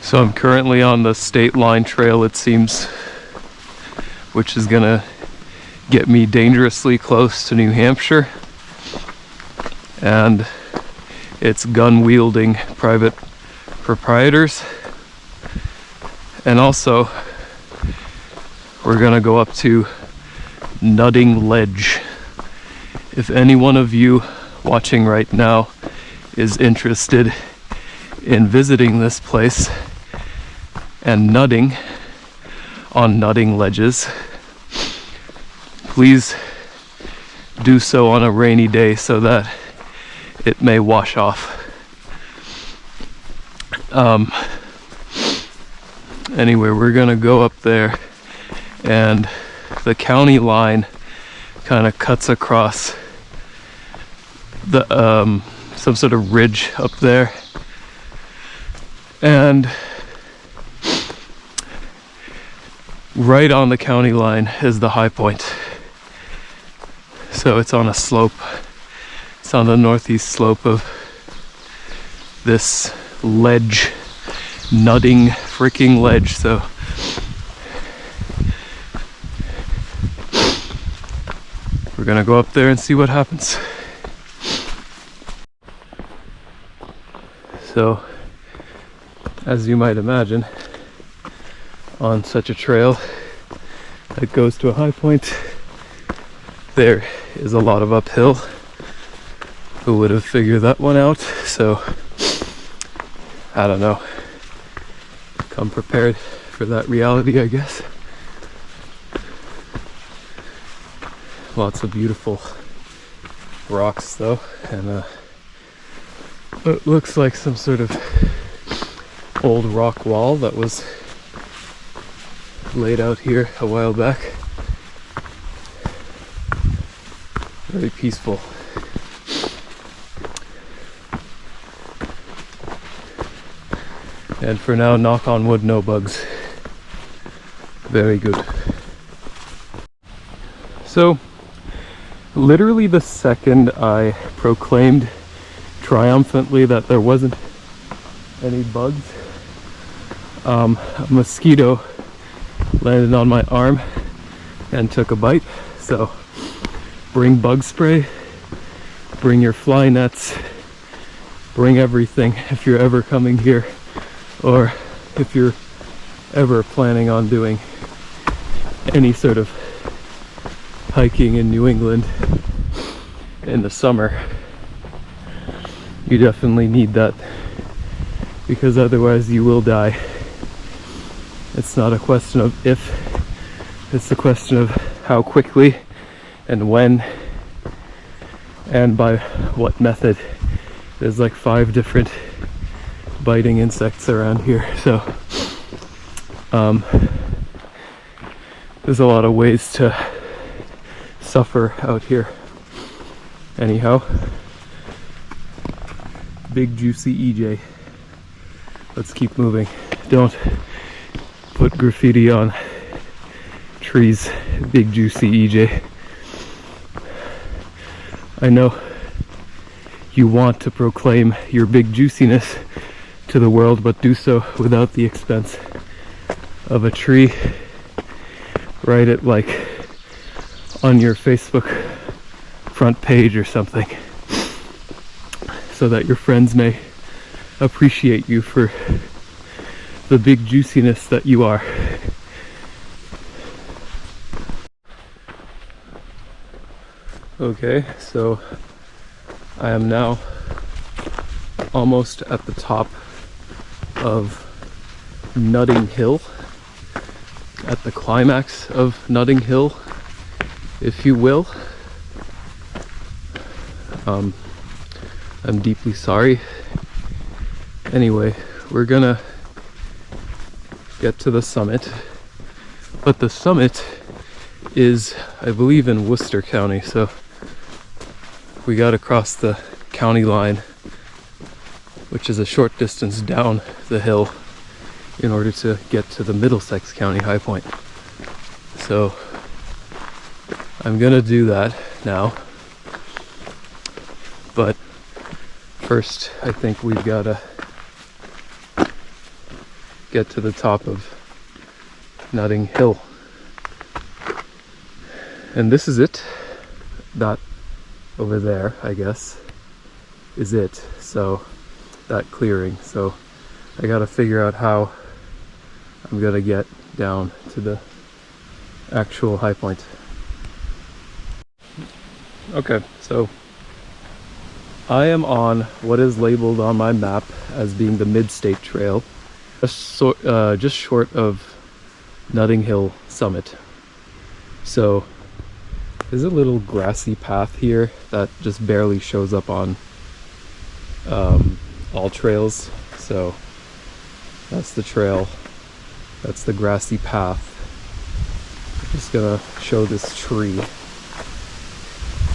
So I'm currently on the state line trail, it seems, which is gonna get me dangerously close to New Hampshire. And it's gun-wielding private proprietors. And also, we're gonna go up to Nutting Ledge. If any one of you watching right now is interested in visiting this place and nutting on nutting ledges, please do so on a rainy day so that it may wash off. Anyway, we're gonna go up there, and the county line kind of cuts across the some sort of ridge up there, and right on the county line is the high point. So it's on a slope. It's on the northeast slope of this ledge, nutting freaking ledge. So we're gonna go up there and see what happens. So, as you might imagine, on such a trail that goes to a high point, there is a lot of uphill. Who would have figured that one out? So, I don't know. Come prepared for that reality, I guess. Lots of beautiful rocks though, and it looks like some sort of old rock wall that was laid out here a while back. Very peaceful. And for now, knock on wood, no bugs. Very good. So, literally the second I proclaimed triumphantly that there wasn't any bugs, a mosquito landed on my arm and took a bite. So bring bug spray, bring your fly nets, bring everything if you're ever coming here, or if you're ever planning on doing any sort of hiking in New England in the summer. You definitely need that, because otherwise you will die. It's not a question of if, it's a question of how quickly and when and by what method. There's like 5 different biting insects around here, so there's a lot of ways to suffer out here. Anyhow, big juicy EJ. Let's keep moving. Don't put graffiti on trees. Big juicy EJ. I know you want to proclaim your big juiciness to the world, but do so without the expense of a tree. Write it like on your Facebook front page or something, so that your friends may appreciate you for the big juiciness that you are. Okay, so I am now almost at the top of Nutting Hill, at the climax of Nutting Hill, if you will. I'm deeply sorry. Anyway, we're gonna get to the summit, but the summit is, I believe, in Worcester County, so we gotta cross the county line, which is a short distance down the hill, in order to get to the Middlesex County high point. So I'm gonna do that now, but first I think we've gotta get to the top of Nutting Hill. And this is it. That over there, I guess, is it. So that clearing. So I gotta figure out how I'm gonna get down to the actual high point. Okay, so I am on what is labeled on my map as being the Mid-State Trail, just short of Nutting Hill summit. So there's a little grassy path here that just barely shows up on all trails. So that's the trail, that's the grassy path. I'm just gonna show this tree.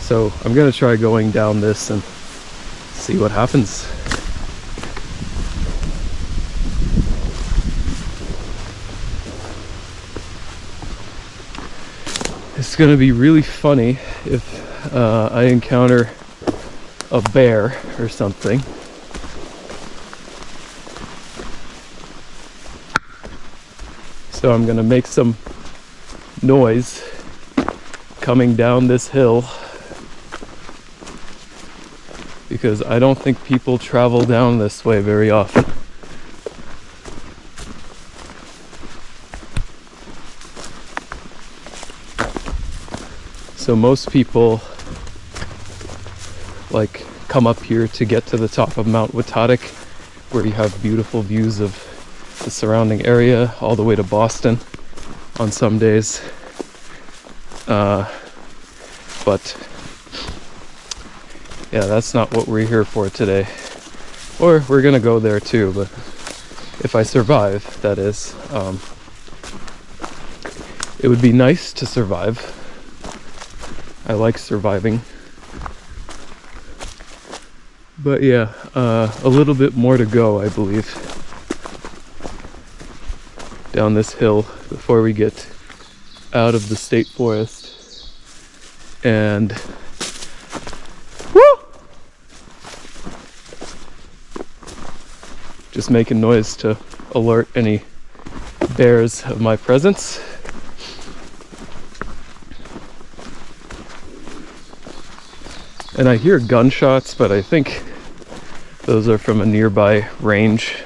So I'm gonna try going down this and see what happens. It's gonna be really funny if I encounter a bear or something. So I'm gonna make some noise coming down this hill, because I don't think people travel down this way very often. So most people like come up here to get to the top of Mount Watatic, where you have beautiful views of the surrounding area all the way to Boston on some days. But yeah, that's not what we're here for today. Or we're gonna go there too, but if I survive, that is. It would be nice to survive. I like surviving. But yeah, a little bit more to go, I believe, down this hill before we get out of the state forest. And woo! Just making noise to alert any bears of my presence. And I hear gunshots, but I think those are from a nearby range.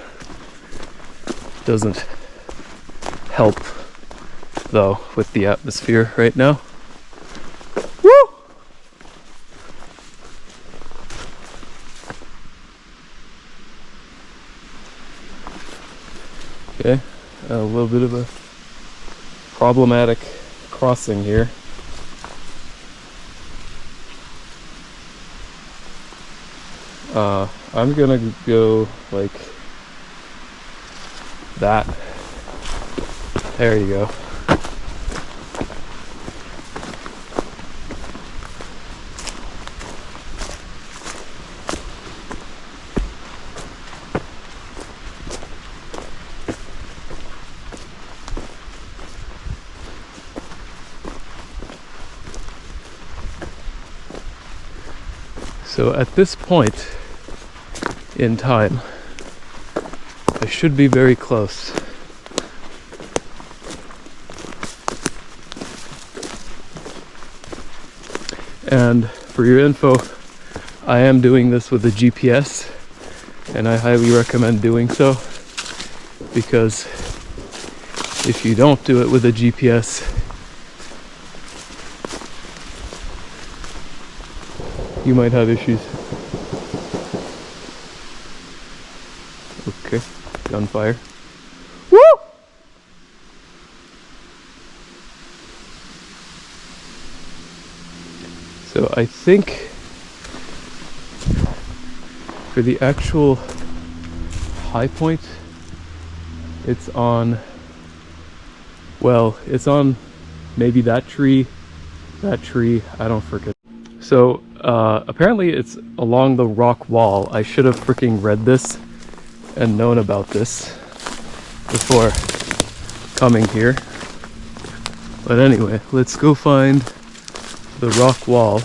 Doesn't help, though, with the atmosphere right now. Woo! Okay, a little bit of a problematic crossing here. I'm gonna go like that. There you go. So at this point in time, I should be very close. And for your info, I am doing this with a GPS, and I highly recommend doing so, because if you don't do it with a GPS, you might have issues. Okay, gunfire. Woo! So I think for the actual high point, it's on, well, it's on maybe that tree, I don't forget. So apparently it's along the rock wall. I should have freaking read this and known about this before coming here. But anyway, let's go find the rock wall,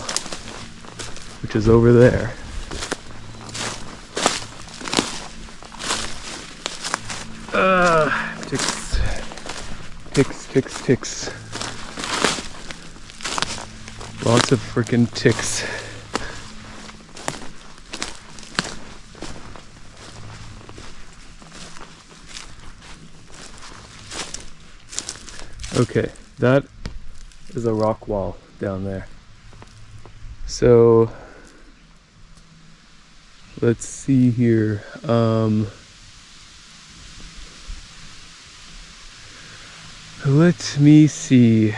which is over there. Ticks. Ticks, ticks, ticks. Lots of freaking ticks. Okay, that is a rock wall down there. So let's see here. Let me see.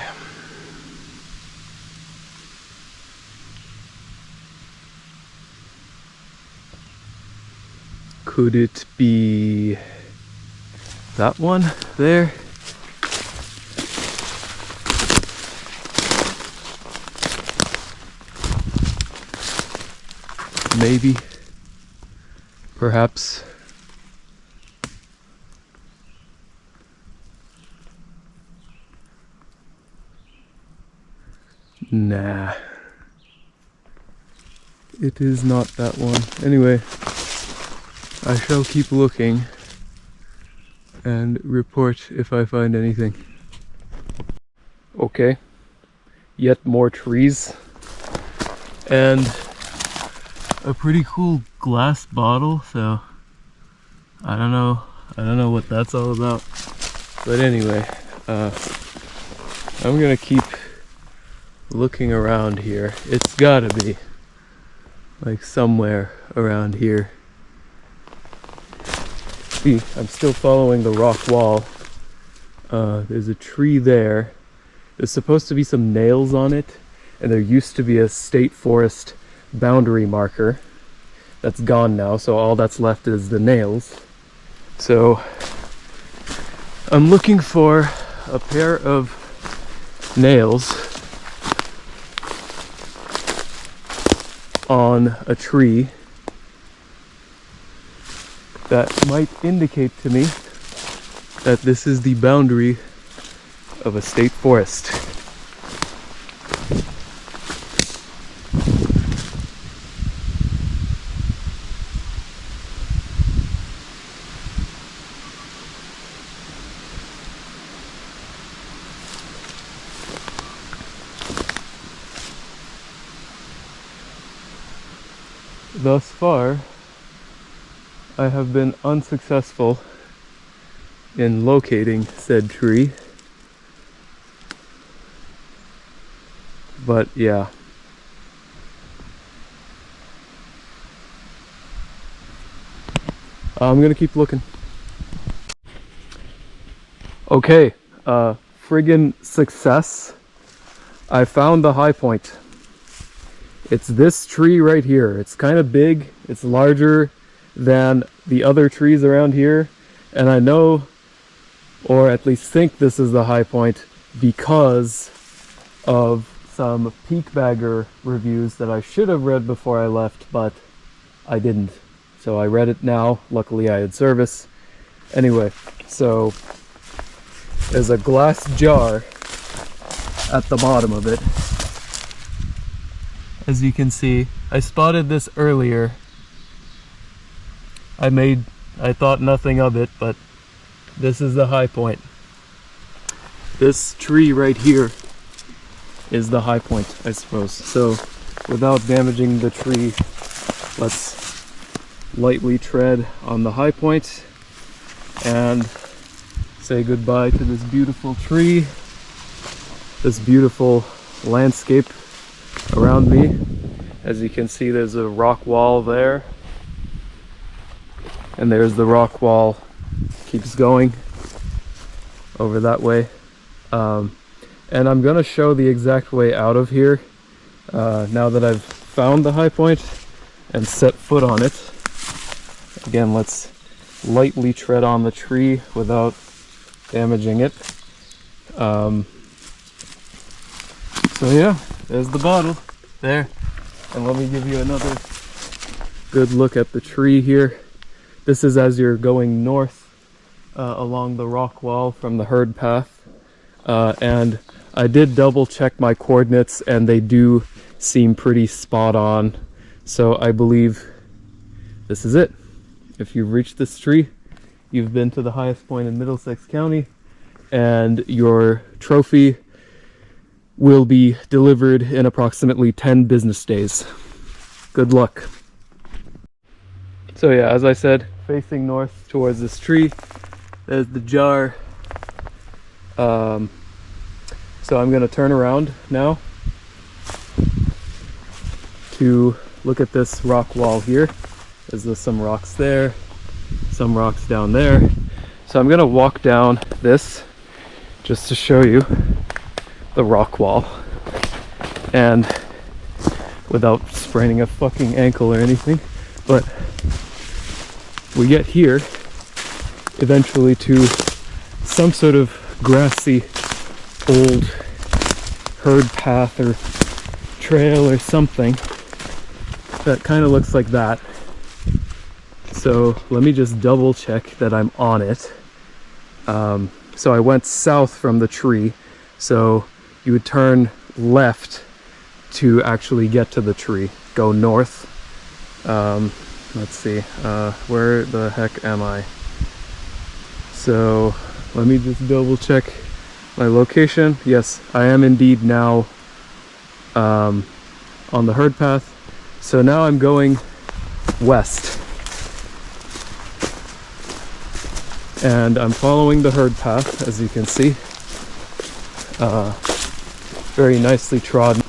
Could it be that one there? Maybe, perhaps. Nah, it is not that one. Anyway, I shall keep looking and report if I find anything. Okay, yet more trees and a pretty cool glass bottle, so I don't know what that's all about. But anyway, I'm gonna keep looking around here. It's gotta be like somewhere around here. See, I'm still following the rock wall. There's a tree there. There's supposed to be some nails on it, and there used to be a state forest boundary marker. That's gone now, so all that's left is the nails. So I'm looking for a pair of nails on a tree that might indicate to me that this is the boundary of a state forest. Thus far, I have been unsuccessful in locating said tree. But yeah. I'm gonna keep looking. Okay, friggin' success. I found the high point. It's this tree right here. It's kind of big. It's larger than the other trees around here. And I know, or at least think, this is the high point because of some peak bagger reviews that I should have read before I left, but I didn't. So I read it now. Luckily I had service. Anyway, so there's a glass jar at the bottom of it. As you can see, I spotted this earlier. I thought nothing of it, but this is the high point. This tree right here is the high point, I suppose. So without damaging the tree, let's lightly tread on the high point and say goodbye to this beautiful tree, this beautiful landscape around me. As you can see, there's a rock wall there, and there's the rock wall, keeps going over that way. And I'm gonna show the exact way out of here now that I've found the high point and set foot on it. Again, let's lightly tread on the tree without damaging it. So yeah, there's the bottle there. And let me give you another good look at the tree here. This is as you're going north along the rock wall from the herd path. And I did double check my coordinates and they do seem pretty spot on. So I believe this is it. If you've reached this tree, you've been to the highest point in Middlesex County, and your trophy will be delivered in approximately 10 business days. Good luck. So yeah, as I said, facing north towards this tree, there's the jar. So I'm gonna turn around now to look at this rock wall here. There's some rocks there, some rocks down there. So I'm gonna walk down this just to show you the rock wall, and without spraining a fucking ankle or anything, but we get here eventually to some sort of grassy old herd path or trail or something that kind of looks like that. So let me just double check that I'm on it. So I went south from the tree, so you would turn left to actually get to the tree. Go north. Let's see, where the heck am I? So let me just double check my location. Yes, I am indeed now on the herd path. So now I'm going west, and I'm following the herd path, as you can see. Very nicely trodden.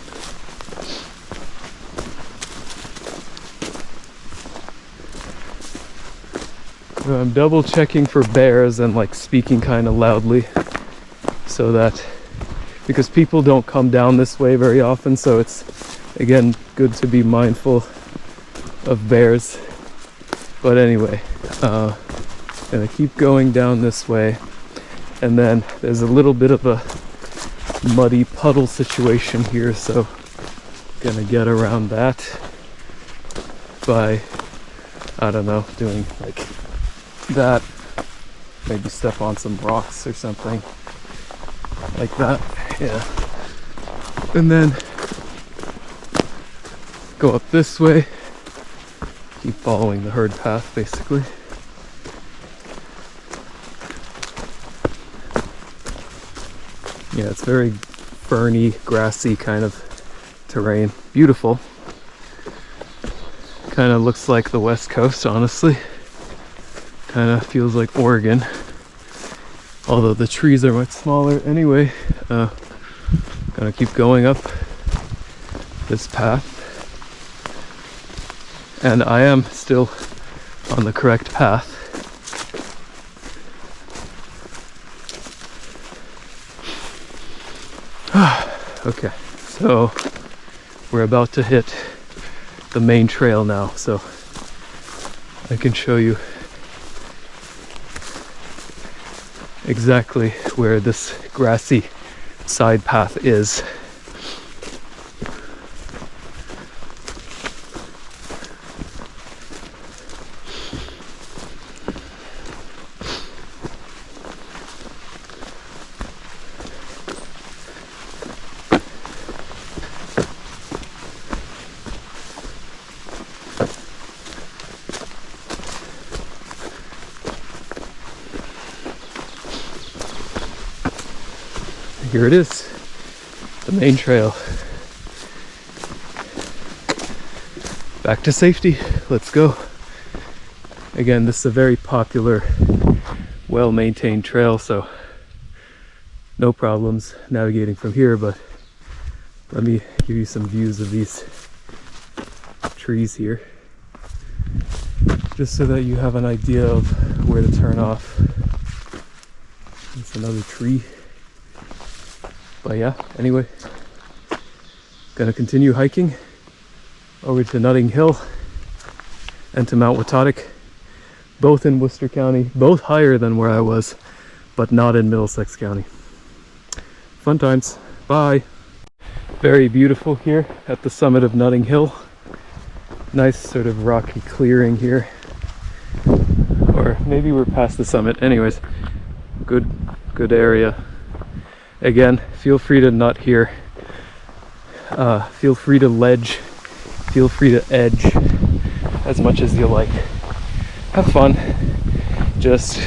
I'm double checking for bears and like speaking kind of loudly, so that, because people don't come down this way very often, so it's again good to be mindful of bears. But anyway, gonna keep going down this way, and then there's a little bit of a muddy puddle situation here, so gonna get around that by, I don't know, doing like that, maybe step on some rocks or something like that. Yeah, and then go up this way, keep following the herd path basically. Yeah, it's very ferny, grassy kind of terrain. Beautiful. Kind of looks like the West Coast, honestly. Kind of feels like Oregon, although the trees are much smaller. Anyway, gonna keep going up this path, and I am still on the correct path. Okay, so we're about to hit the main trail now, so I can show you exactly where this grassy side path is. Here it is, the main trail. Back to safety, let's go. Again, this is a very popular, well-maintained trail, so no problems navigating from here, but let me give you some views of these trees here, just so that you have an idea of where to turn off. It's another tree. But yeah, anyway, gonna continue hiking over to Nutting Hill and to Mount Watatic, both in Worcester County, both higher than where I was, but not in Middlesex County. Fun times. Bye. Very beautiful here at the summit of Nutting Hill. Nice sort of rocky clearing here, or maybe we're past the summit. Anyways, good area. Again, feel free to nut here. Feel free to ledge. Feel free to edge as much as you like. Have fun. just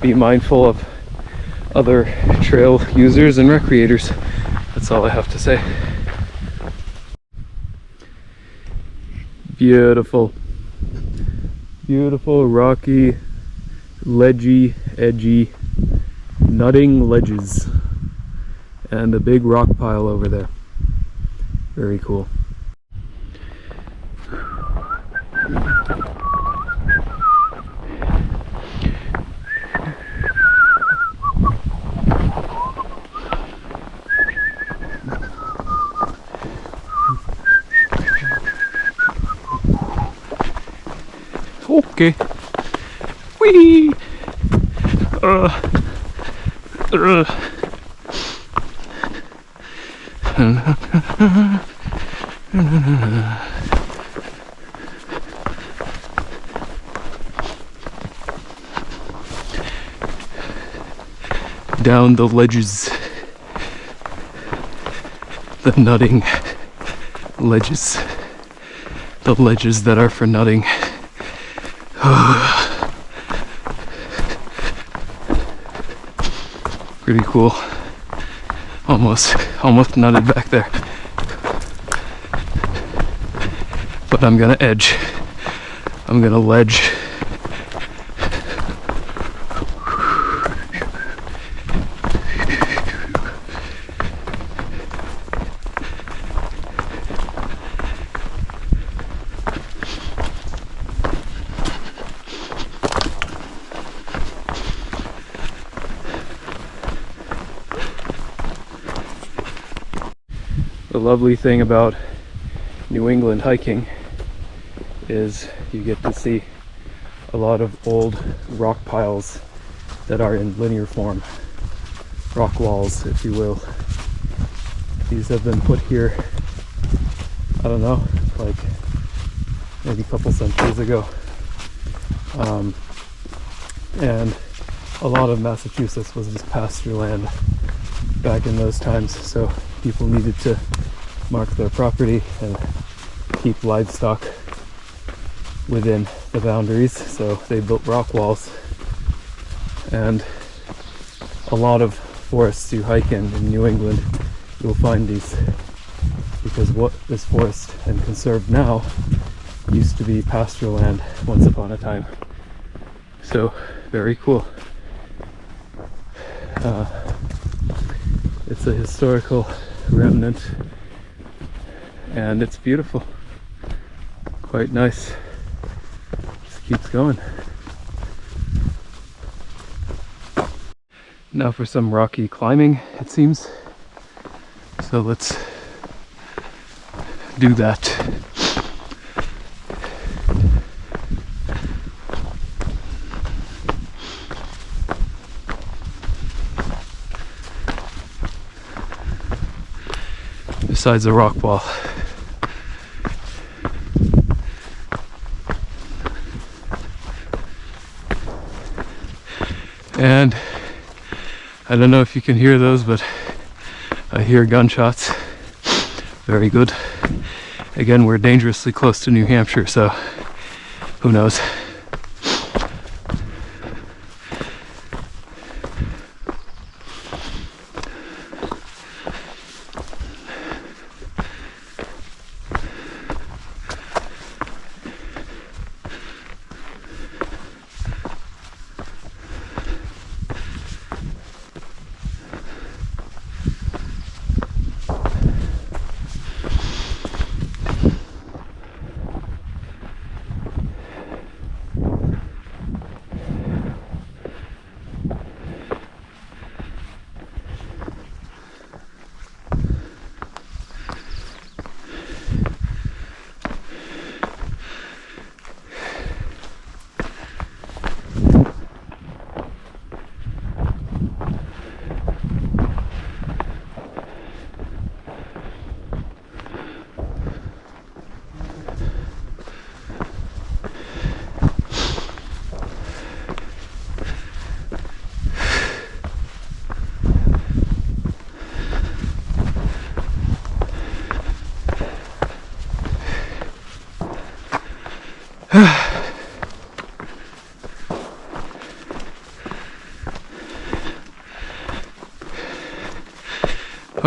be mindful of other trail users and recreators. That's all I have to say. Beautiful. Beautiful, rocky, ledgy, edgy, nutting ledges. And a big rock pile over there. Very cool. Okay. Whee! Down the ledges. The nutting ledges. The ledges that are for nutting. Pretty cool. Almost nutted back there. But I'm gonna edge. I'm gonna ledge. The lovely thing about New England hiking is you get to see a lot of old rock piles that are in linear form, rock walls, if you will. These have been put here, I don't know, like maybe a couple centuries ago. And a lot of Massachusetts was just pasture land back in those times, so people needed to mark their property and keep livestock within the boundaries, so they built rock walls. And a lot of forests you hike in New England, you'll find these, because what is forest and conserved now used to be pasture land once upon a time. So very cool. It's a historical remnant and it's beautiful, quite nice. Just keeps going. Now for some rocky climbing, it seems. So let's do that. Besides a rock wall. And I don't know if you can hear those, but I hear gunshots. Very good. Again, we're dangerously close to New Hampshire, so who knows?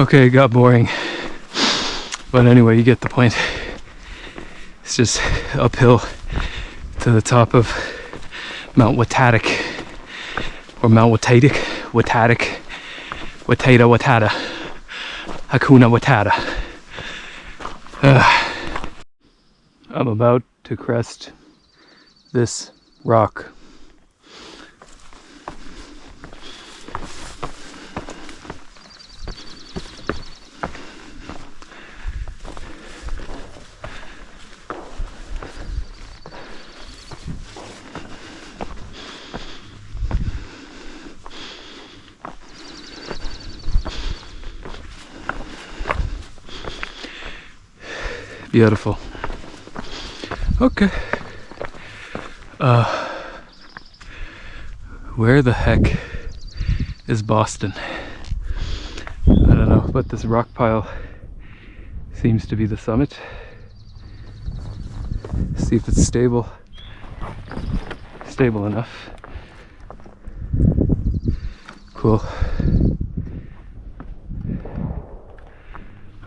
Okay, it got boring. But anyway, you get the point. It's just uphill to the top of Mount Watatic. Or Mount Watatic. Watatic. Watata. Hakuna Watata. I'm about to crest this rock. Beautiful. Okay. Where the heck is Boston? I don't know, but this rock pile seems to be the summit. See if it's stable. Stable enough. Cool.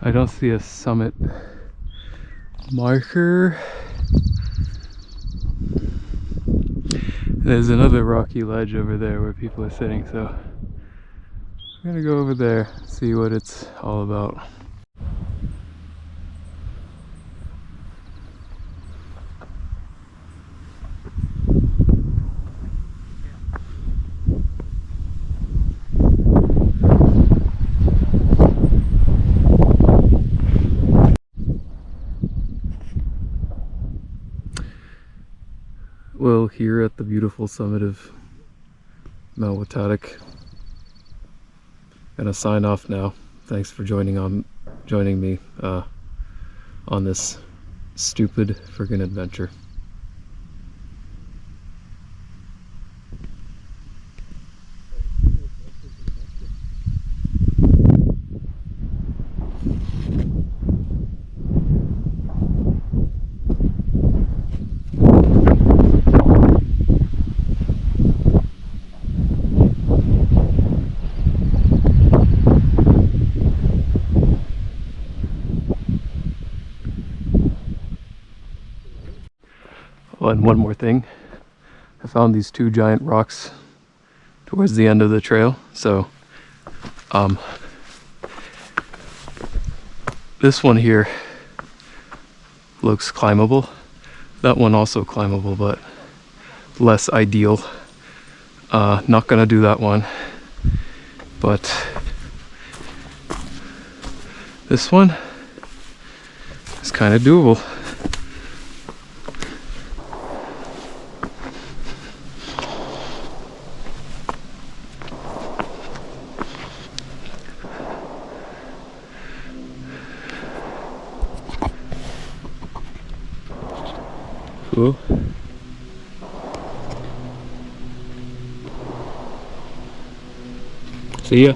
I don't see a summit marker. There's another rocky ledge over there where people are sitting, so I'm gonna go over there, see what it's all about. Well, here at the beautiful summit of Mount Watatic, gonna sign off now. Thanks for joining me on this stupid friggin' adventure. Oh, and one more thing, I found these two giant rocks towards the end of the trail, so this one here looks climbable, that one also climbable, but less ideal. Not gonna do that one, but this one is kind of doable. Cool. See ya.